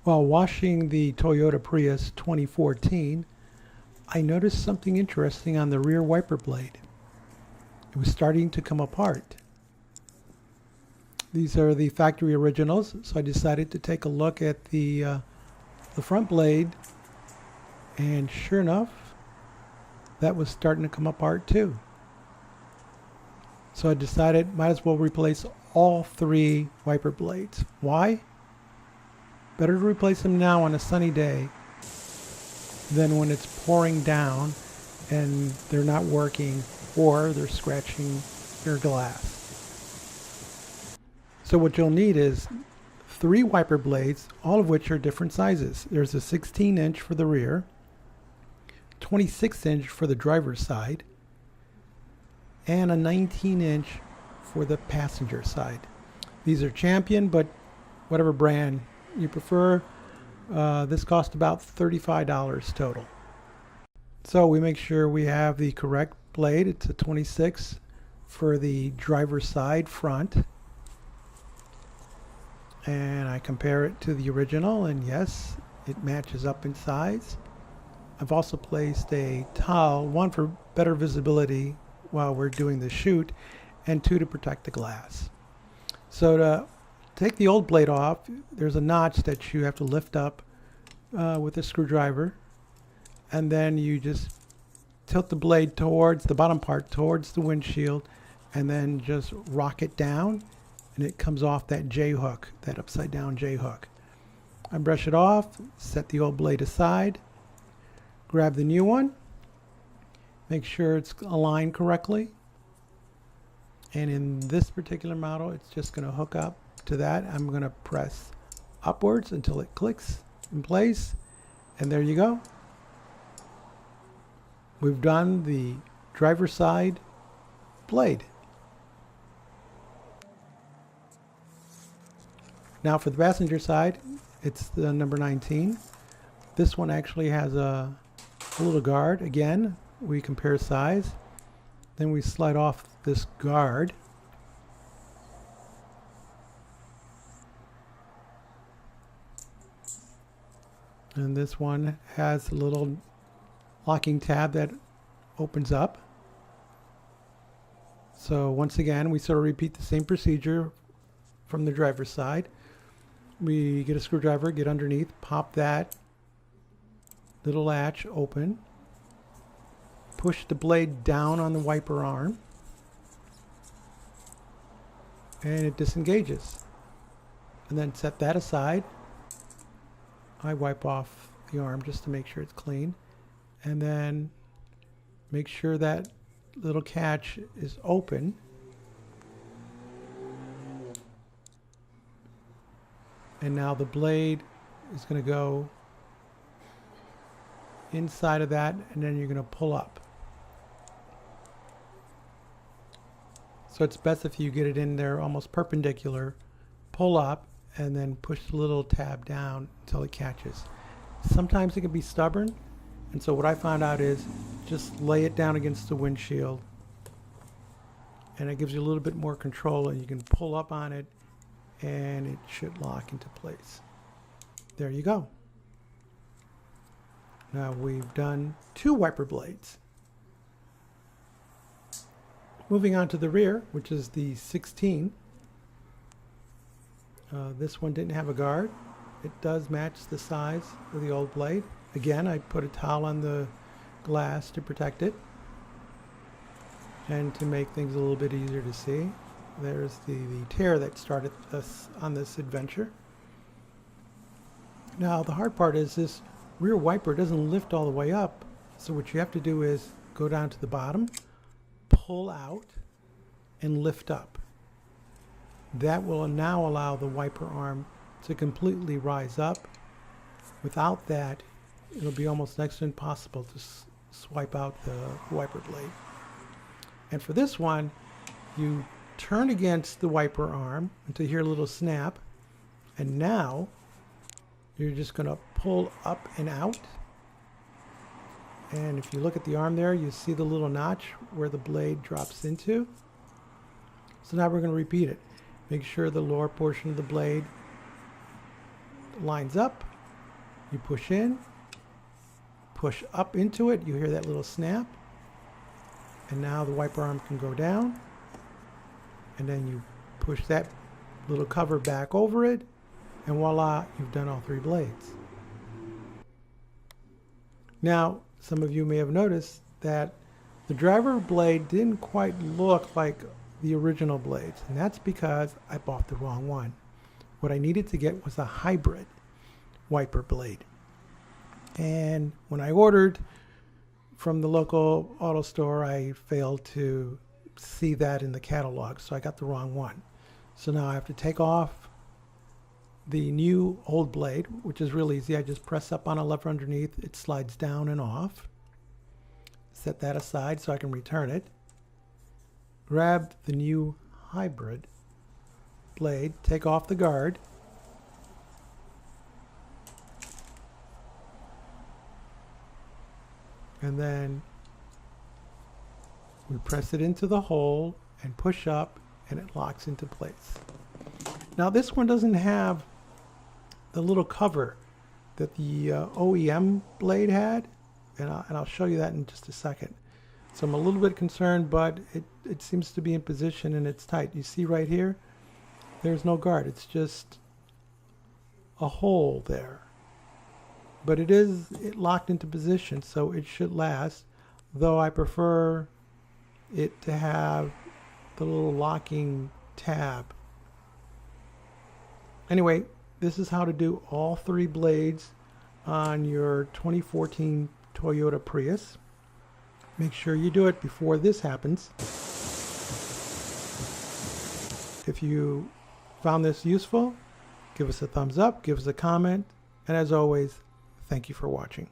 While washing the Toyota Prius 2014, I noticed something interesting on the rear wiper blade. It was starting to come apart. These are the factory originals, so I decided to take a look at the front blade, and sure enough, that was starting to come apart too. So I decided might as well replace all three wiper blades. Why? Better to replace them now on a sunny day than when it's pouring down and they're not working or they're scratching your glass. So what you'll need is three wiper blades, all of which are different sizes. There's a 16-inch for the rear, 26-inch for the driver's side, and a 19-inch for the passenger side. These are Champion, but whatever brand you prefer. This cost about $35 total. So we make sure we have the correct blade. It's a 26 for the driver's side front. And I compare it to the original, and yes, it matches up in size. I've also placed a towel, one for better visibility while we're doing the shoot, and two to protect the glass. So to take the old blade off, there's a notch that you have to lift up with a screwdriver, and then you just tilt the blade towards the bottom part, towards the windshield, and then just rock it down, and it comes off that J hook, that upside down J hook. I brush it off, set the old blade aside, grab the new one, make sure it's aligned correctly, and in this particular model it's just going to hook up to that. I'm going to press upwards until it clicks in place, and there you go. We've done the driver's side blade. Now for the passenger side, it's the number 19. This one actually has a little guard. Again, we compare size. Then we slide off this guard. And this one has a little locking tab that opens up. So once again, we sort of repeat the same procedure from the driver's side. We get a screwdriver, get underneath, pop that little latch open, push the blade down on the wiper arm, and it disengages. And then set that aside. I wipe off the arm just to make sure it's clean, and then make sure that little catch is open. And now the blade is going to go inside of that, and then you're going to pull up. So it's best if you get it in there almost perpendicular, pull up, and then push the little tab down until it catches. Sometimes it can be stubborn, and so what I found out is just lay it down against the windshield, and it gives you a little bit more control, and you can pull up on it, and it should lock into place. There you go. Now we've done two wiper blades. Moving on to the rear, which is the 16. This one didn't have a guard. It does match the size of the old blade. Again, I put a towel on the glass to protect it and to make things a little bit easier to see. There's the tear that started us on this adventure. Now the hard part is this rear wiper doesn't lift all the way up, so what you have to do is go down to the bottom, pull out, and lift up. That will now allow the wiper arm to completely rise up. Without that, it'll be almost next to impossible to swipe out the wiper blade. And for this one, you turn against the wiper arm until you hear a little snap, and now you're just going to pull up and out. And if you look at the arm there, you see the little notch where the blade drops into. So now we're going to repeat it. Make sure the lower portion of the blade lines up, You push in, push up into it, you hear that little snap, and now the wiper arm can go down, and then you push that little cover back over it, and voila, you've done all three blades. Now, some of you may have noticed that the driver blade didn't quite look like the original blades, and that's because I bought the wrong one. What I needed to get was a hybrid wiper blade. And when I ordered from the local auto store, I failed to see that in the catalog, so I got the wrong one. So now I have to take off the new old blade, which is real easy. I just press up on a lever underneath, it slides down and off. Set that aside so I can return it. Grab the new hybrid blade, take off the guard, and then we press it into the hole and push up, and it locks into place. Now this one doesn't have the little cover that the OEM blade had, and I'll show you that in just a second. So I'm a little bit concerned, but it seems to be in position and it's tight. You see right here, there's no guard. It's just a hole there. But it locked into position, so it should last, though I prefer it to have the little locking tab. Anyway, this is how to do all three blades on your 2014 Toyota Prius. Make sure you do it before this happens. If you found this useful, give us a thumbs up, give us a comment, and as always, thank you for watching.